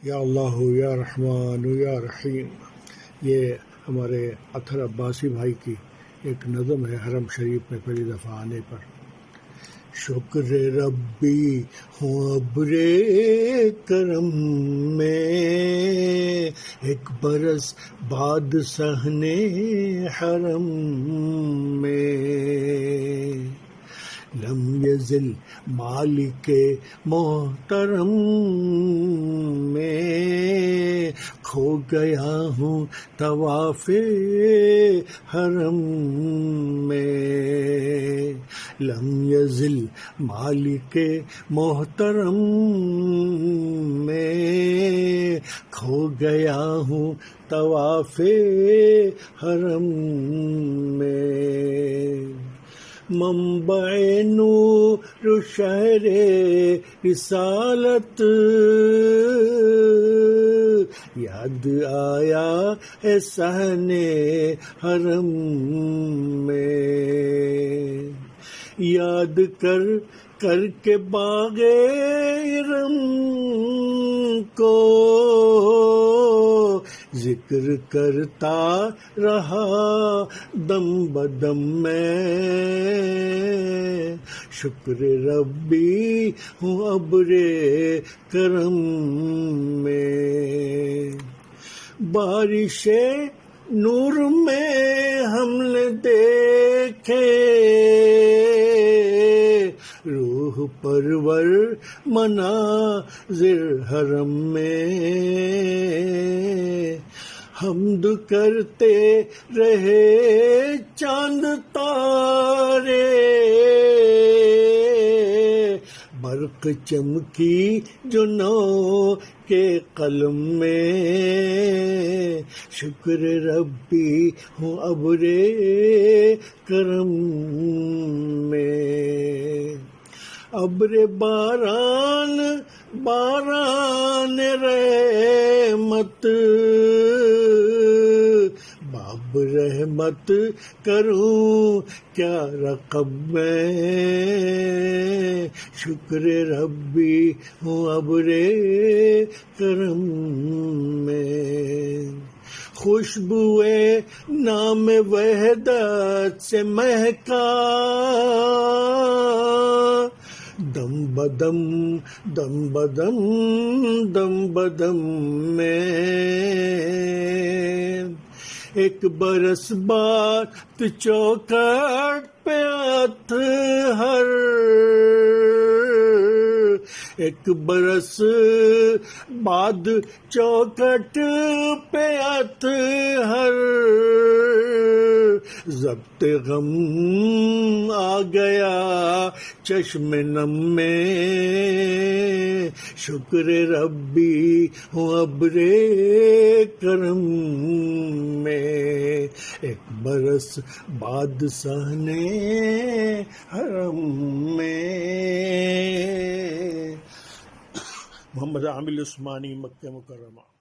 یا اللہ یا رحمان یا رحیم. یہ ہمارے اطہر عباسی بھائی کی ایک نظم ہے حرم شریف میں پہلی دفعہ آنے پر. شکر ربی ہوں ابر کرم میں ایک برس بعد صحنے حرم میں لم یزل مالک محترم میں کھو گیا ہوں طواف حرم میں. لم یزل مالک محترم میں کھو گیا ہوں طواف حرم میں. منبع نور شہر رسالت یاد آیا ہے صحن حرم میں. یاد کر کے باغ ارم کو ذکر کرتا رہا دم بدم میں. شکر ربی ہوں ابر کرم میں. بارش نور میں ہم نے دیکھے روح پرور مناظر حرم میں. حمد کرتے رہے چاند تارے برق چمکی جو نو کے قلم میں. شکر ربی ہوں ابر کرم میں. ابر باران رحمت باب رحمت کروں کیا رقب میں. شکر ربی ہوں ابر کرم میں. خوشبوئے نام وحدت سے مہکا دم بدم دم بدم دم بدم میں. ایک برس بعد چوکٹ پہ اطہر ایک برس بعد چوکٹ پہ اطہر ضبط غم آ گیا چشم نم میں. شکر ربی ہوں ابر کرم میں. ایک برس بعد صحنے حرم میں. محمد عامل عثمانی، مکہ مکرمہ.